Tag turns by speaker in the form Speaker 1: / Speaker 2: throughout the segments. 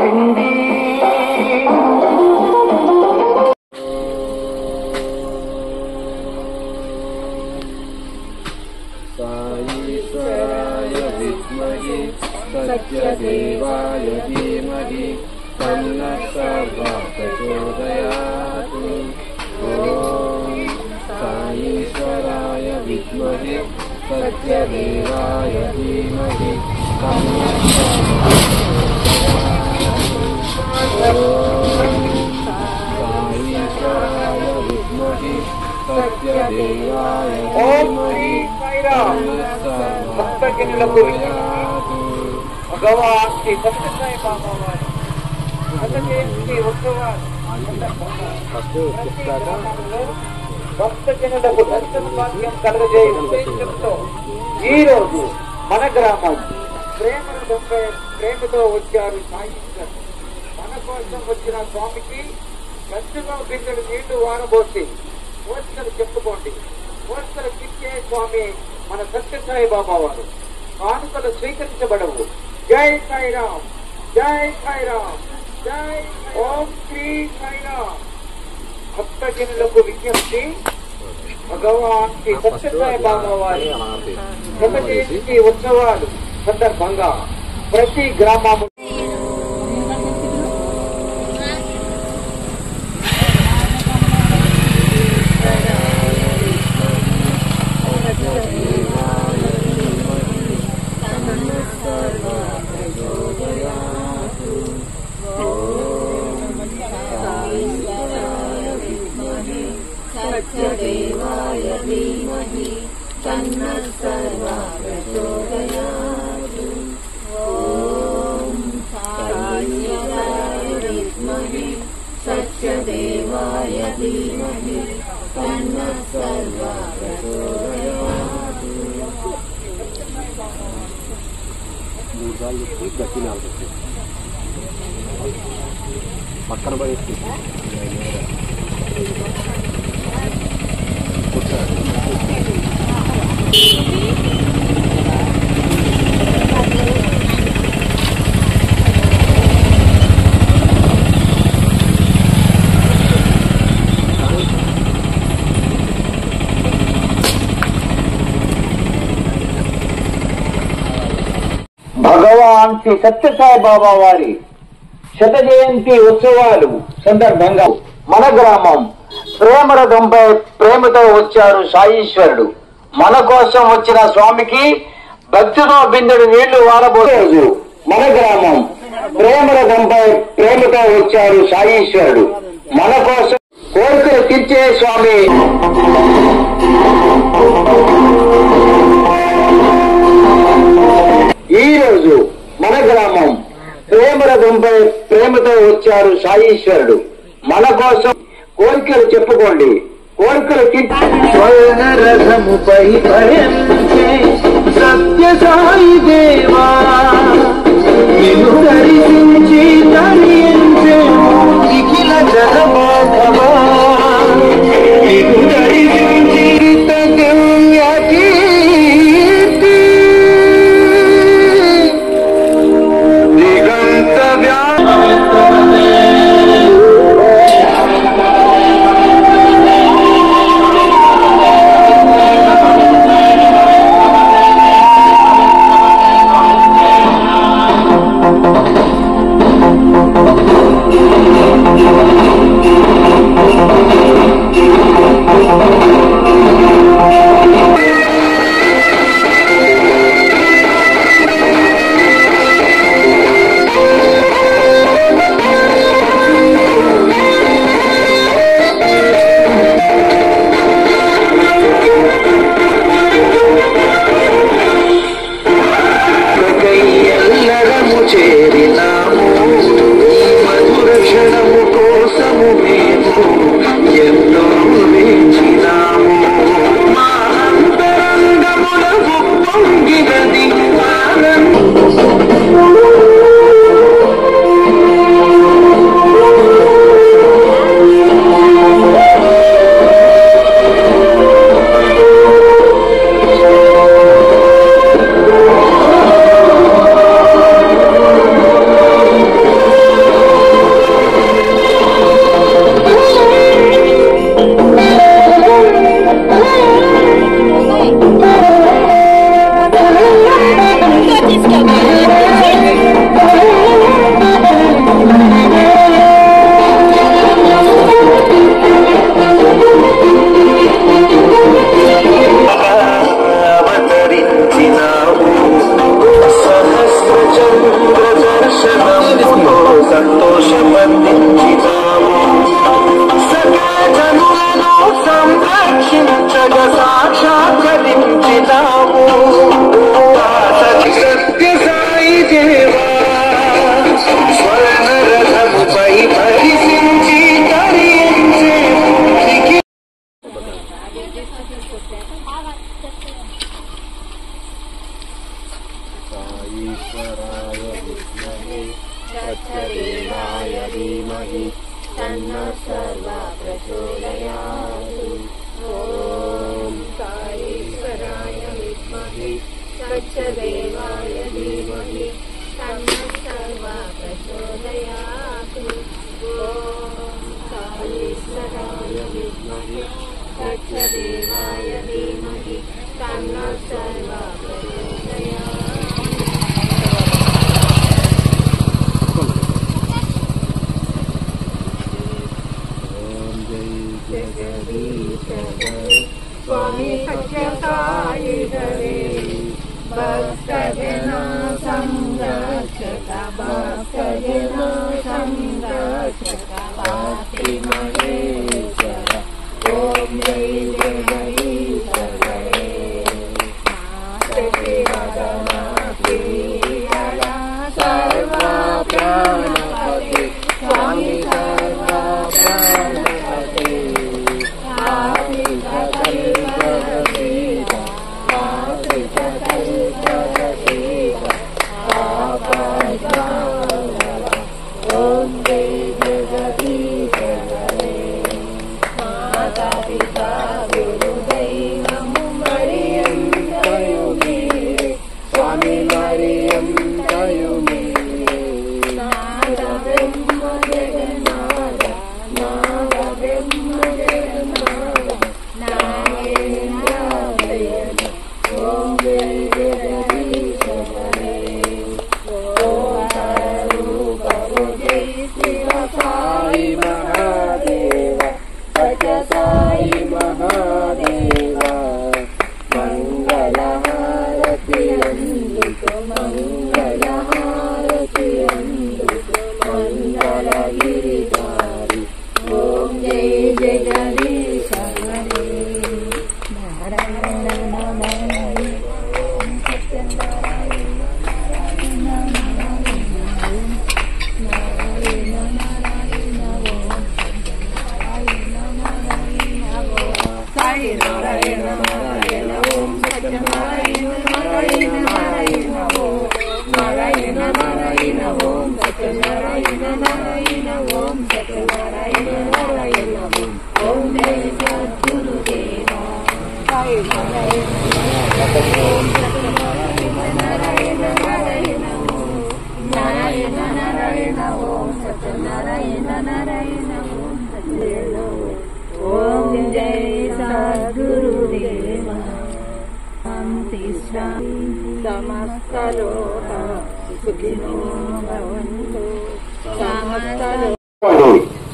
Speaker 1: రండి
Speaker 2: సాయీశ్వరాయ విద్మహే సత్యదేవాయ ధీమహి తన్నః సర్వః ప్రచోదయాత్. ఓం సాయీశ్వరాయ విద్మహే సత్యదేవాయ ధీమహి తన్నః సాయీశ్వరాయ విద్మహే సత్యదేవాయ ధీమహి
Speaker 3: భక్తజనులకు భగవాన్ శ్రీ సత్యసాయి బాబా వారి జయంతి ఉత్సవాలు భక్తజనులకు దర్శన భాగ్యం కలగజేయ ఉద్దేశంతో ఈ రోజు మన గ్రామం ప్రేమతో వచ్చారు సాయించారు. మన కోసం వచ్చిన స్వామికి మంచిగా బిందెడు నీళ్లు వారబోసి కోరికలు చెప్పుకోండి. కోరికలు తిచ్చే స్వామి మన సత్యసాయి బాబా వారు. కానుకలు స్వీకరించబడవు. జై సాయిరామ్, జై సాయిరామ్, జై ఓం శ్రీ సాయిరామ్. భక్తజనులకు విజ్ఞప్తి, భగవాన్ శ్రీ సత్యసాయి బాబా వారి శత జయంతి ఉత్సవాలు సందర్భంగా ప్రతి గ్రామము
Speaker 4: సత్యదేవాయ ధీమహి తన్నః సర్వః ప్రచోదయాత్. ఓం సాయీశ్వరాయ విద్మహి సత్యదేవాయ ధీమహి తన్నః సర్వః ప్రచోదయాత్.
Speaker 2: పక్కన పడేసి
Speaker 3: భగవాన్ శ్రీ సత్యసాయి బాబా వారి శత జయంతి ఉత్సవాలు సందర్భంగా మన గ్రామం ప్రేమరథంపై ప్రేమతో వచ్చారు సాయీశ్వరుడు. మన కోసం వచ్చిన స్వామికి భక్తితో బిందెడు నీళ్లు వారబోదు. మన గ్రామం ప్రేమరథంపై ప్రేమతో వచ్చారు సాయీశ్వరుడు. మన కోసం కోరికలు తీర్చే స్వామి. ఈ రోజు మన గ్రామం ప్రేమరథంపై ప్రేమతో వచ్చారు సాయీశ్వరుడు. మన కోసం కోరికలు చెప్పుకోండి. కోరికలు
Speaker 1: స్వర్ణరథముపై పయనించే సత్య సాయి దేవా నిన్ను దర్శించి తరించే నిఖిల జగమాధవా నిన్ను దర్శించి తగమ్య కీర్తి దిగంత
Speaker 2: ईश्वराय विद्महे सत्यदेवाय धीमहि तन्नः सर्वः प्रचोदयात्। ॐ साईश्वराय विद्महे सत्यदेवाय धीमहि तन्नः सर्वः प्रचोदयात्। ॐ साईश्वराय विद्महे सत्यदेवाय धीमहि तन्नः सर्वः प्रचोदयात्। स्वामी सत्यसाई हरे भक्तजना संरक्षक भक्तजना संरक्षक भक्ति महेश्वर ओम जय जगदीश्वर सर्वा प्राणपति स्वामी सर्वा प्राणपति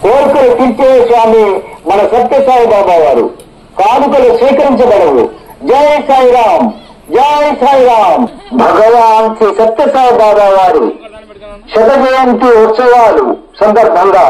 Speaker 3: కోరికలు తీర్చే స్వామి మన సత్యసాయి బాబా వారు కానుకలు స్వీకరించబడవు. జై సాయిరామ్, జై సాయిరామ్. భగవాన్ శ్రీ సత్యసాయి బాబా వారి శత జయంతి ఉత్సవాలు సందర్భంగా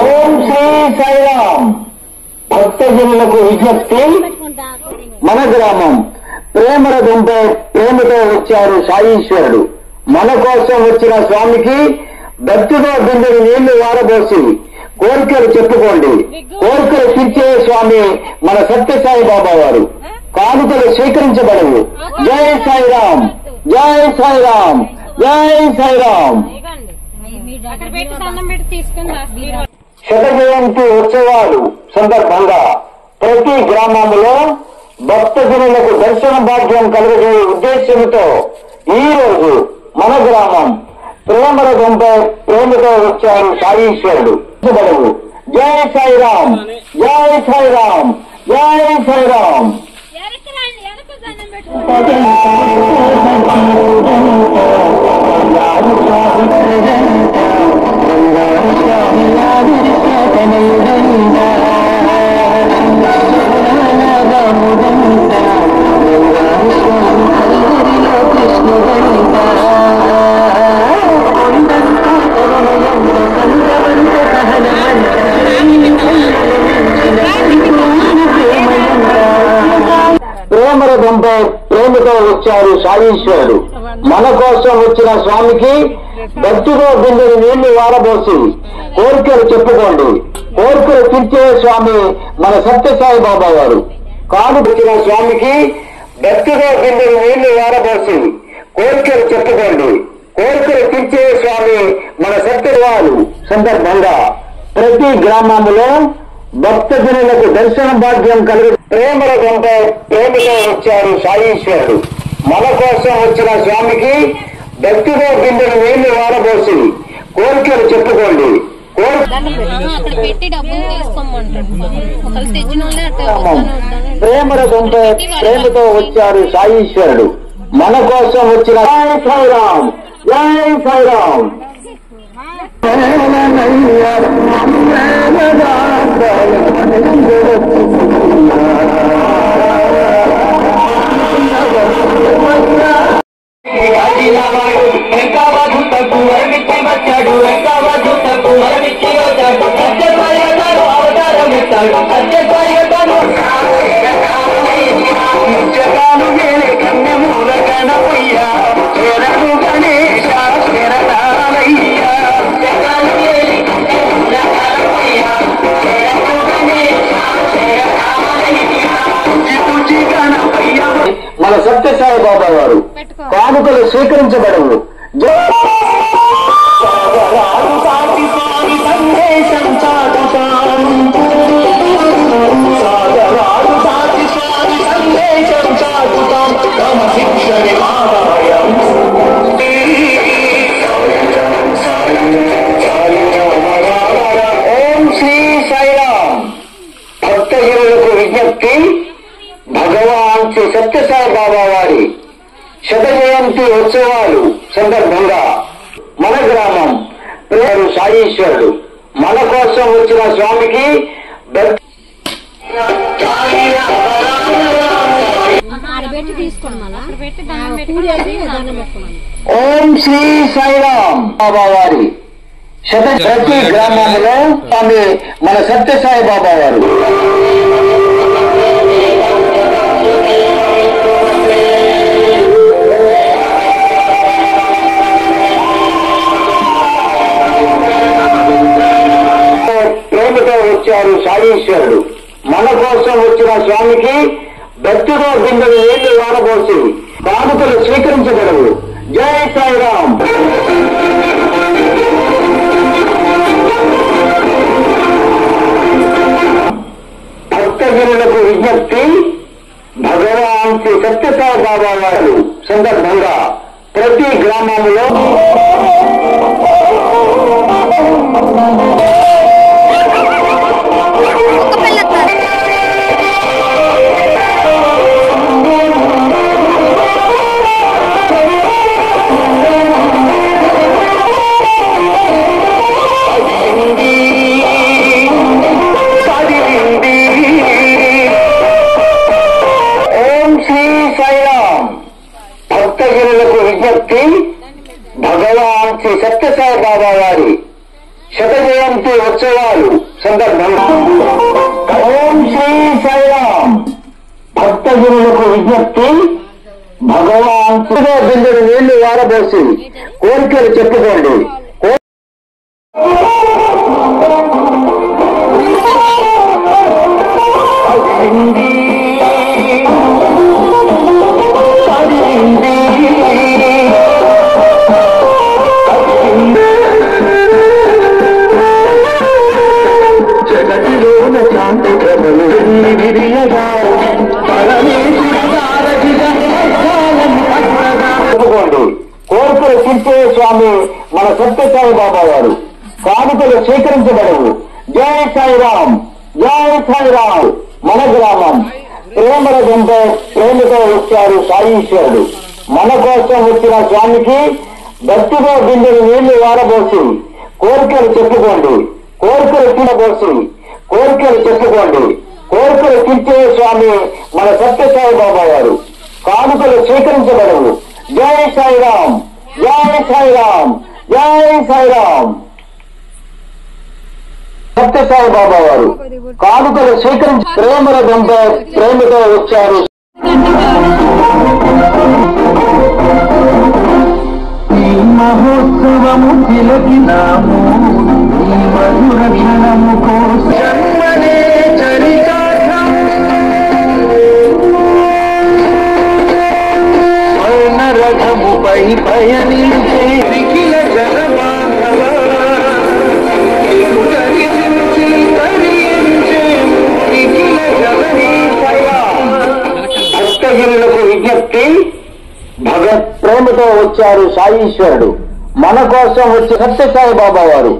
Speaker 3: ఓం శ్రీ సాయిరామ్. భక్తజనులకు విజ్ఞప్తి, మన గ్రామం ప్రేమరథంపై ప్రేమతో వచ్చారు సాయీశ్వరుడు. మన కోసం వచ్చిన స్వామికి భక్తితో బిందెడు నీళ్లు వారబోసి కోరికలు చెప్పుకోండి. కోరికలు తీర్చే స్వామి మన సత్యసాయి బాబా వారు. కానుకలు స్వీకరించబడవు. జై సాయిరామ్, జై సాయిరామ్, జై సాయిరామ్. శత జయంతి ఉత్సవాలు సందర్భంగా ప్రతి గ్రామంలో భక్తజనులకు దర్శన భాగ్యం కలుగజేయ ఉద్దేశంతో ఈ రోజు మన గ్రామం ప్రేమరథంపై ప్రేమతో వచ్చారు సాయీశ్వరుడు. జై సాయిరామ్, జై సాయిరామ్, జై సాయిరామ్. వచ్చారు సాయీశ్వరుడు. మన కోసం వచ్చిన స్వామికి భక్తితో బిందెని నీళ్లు వారబోసి కోరికలు చెప్పుకోండి. కోరికలు తీర్చే స్వామి మన సత్యసాయి బాబా వారు. కాదు వచ్చిన స్వామికి భక్తితో బిందెని నీళ్లు వారబోసి కోరికలు చెప్పుకోండి. కోరికలు తీర్చే స్వామి మన సత్యవారు సందర్భంగా ప్రతి గ్రామంలో భక్తజనులకు దర్శన భాగ్యం కలిగి ప్రేమతో వచ్చారు సాయీశ్వరుడు. మన కోసం వచ్చిన స్వామికి భక్తితో బిందెను నీళ్లు వారబోసి కోరికలు చెప్పుకోండి.
Speaker 2: అక్కడ పెట్టి డబ్బులు తీసుకోమంటాడు.
Speaker 3: ప్రేమతో వచ్చారు సాయీశ్వరుడు. మన కోసం వచ్చిన జై సాయిరామ్, జై సాయిరామ్. మన సత్యసాయి బాబా వారు కానుకలు స్వీకరించబడవు. ఓం శ్రీ సాయిరామ్. భక్తజనులకు విజ్ఞప్తి. భగవాన్ శ్రీ సత్యసాయి బాబా వారి శత జయంతి ఉత్సవాలు సందర్భంగా మన గ్రామం పేరు సాయీశ్వరుడు. మన కోసం వచ్చిన స్వామికి ఓం శ్రీ సాయిరామ్ బాబా వారి ప్రతి గ్రామంలో స్వామి మన సత్యసాయి బాబా వారు. ప్రేమతో వచ్చారు సాయీశ్వరుడు. మన కోసం వచ్చిన స్వామికి భక్తితో బిందెలు నీళ్లు వారబోసి కానుకలు స్వీకరించగలవు. జై సాయిరామ్. భక్తజనులకు విజ్ఞప్తి. భగవాన్ శ్రీ సత్యసాయి బాబా వారు సందర్భంగా ప్రతి గ్రామంలో భక్తజనులకు విజ్ఞప్తి. భగవాన్ శ్రీ సత్యసాయి బాబా వారి శత జయంతి ఉత్సవాలు సందర్భంగా ఓం శ్రీ సాయిరామ్. భక్తజనులకు విజ్ఞప్తి. భగవాన్ బిందెడు నీళ్లు వారబోసి కోరికలు చెప్పుకోండి. కోరికలు తీర్చే స్వామి మన సత్యసాయి బాబా వారు. కానుకలు స్వీకరించబడవు. జై సాయిరామ్, జై సాయిరామ్. మన గ్రామం ప్రేమతో వచ్చారు సాయీశ్వరుడు. మన కోసం వచ్చిన స్వామికి భక్తితో బిందెలు నీళ్లు వారబోసి కోరికలు చెప్పుకోండి. కోరికలు తీరబోసి కోరికలు చెప్పుకోండి. కోరికలు తీర్చే స్వామి మన సత్యసాయి బాబా వారు. కానుకలు స్వీకరించబడవు. జై సాయిరామ్, జై సాయిరామ్, జై సాయిరామ్. సత్యసాయి బాబా వారు కానుకలు స్వీకరించి ప్రేమతో వచ్చారు.
Speaker 1: మహోత్సవము తిలకినాము ఈ మధుర క్షణము కోసం జన్మనే చరితార్థం రథముపై పయనించే నిఖిల జనమాధవ దర్శించి తరించే నిఖిల జననీశయ.
Speaker 3: భక్తజనులకు విజ్ఞప్తి, భగత్ ప్రేమతో వచ్చారు సాయీశ్వరుడు. మన కోసం వచ్చే సత్యసాయి బాబా వారు.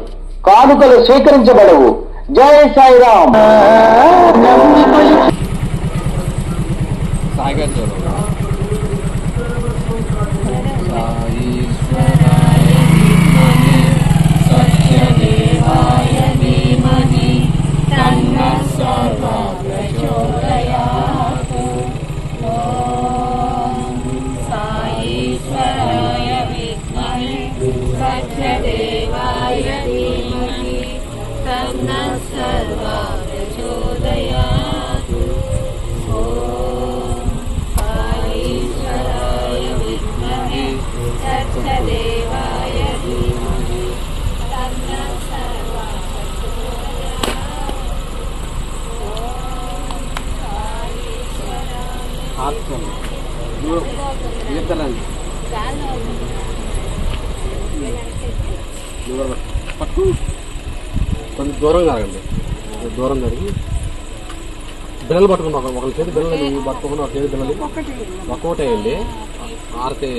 Speaker 3: కానుకలు స్వీకరించబడవు. జై సాయిరామ్.
Speaker 5: కొంచెం దూరం కాదండి, దూరం జరిగి బిల్లలు పట్టుకున్నాం. ఒకరి చేతి బిల్లలు పట్టుకుని ఒక చేతి బిల్లలు ఒక్కొక్కటేయండి. ఆరితే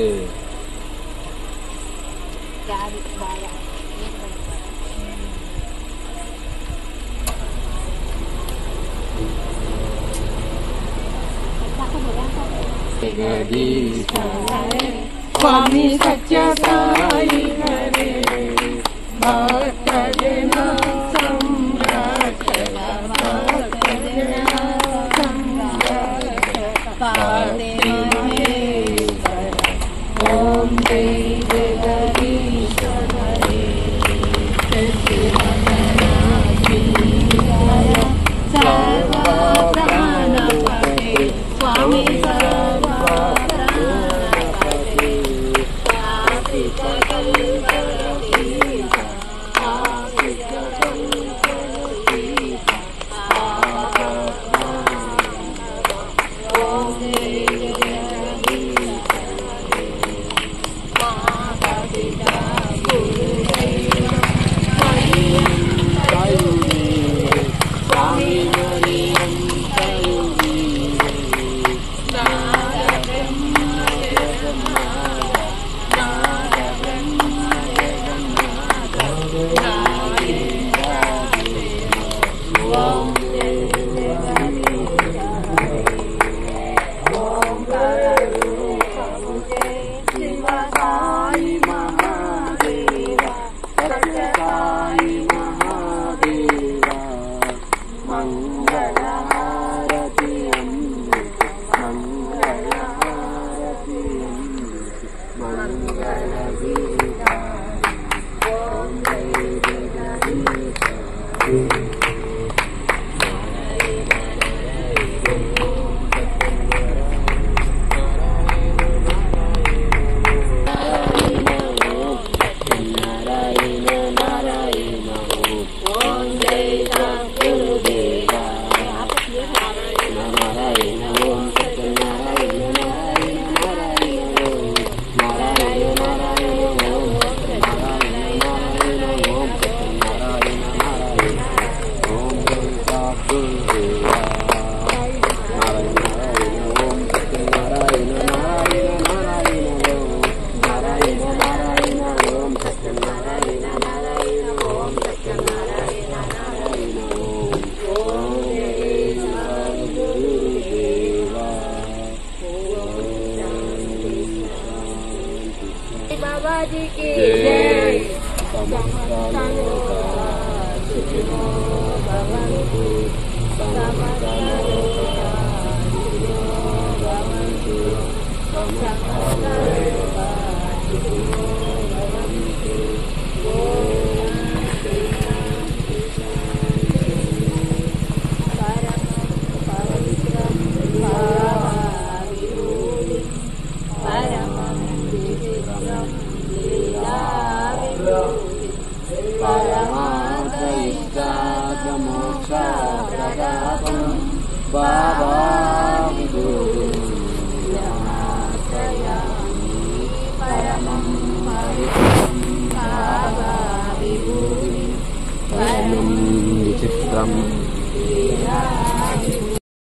Speaker 4: స్వామి సత్య సాయి హరే భక్తజన సంరక్షణ భక్తజన సంరక్షణ పాదే మహేశ్వర ఓం జై జగదీశ హరే సర్వ ప్రాణపతే స్వామి बाबा जी की जय।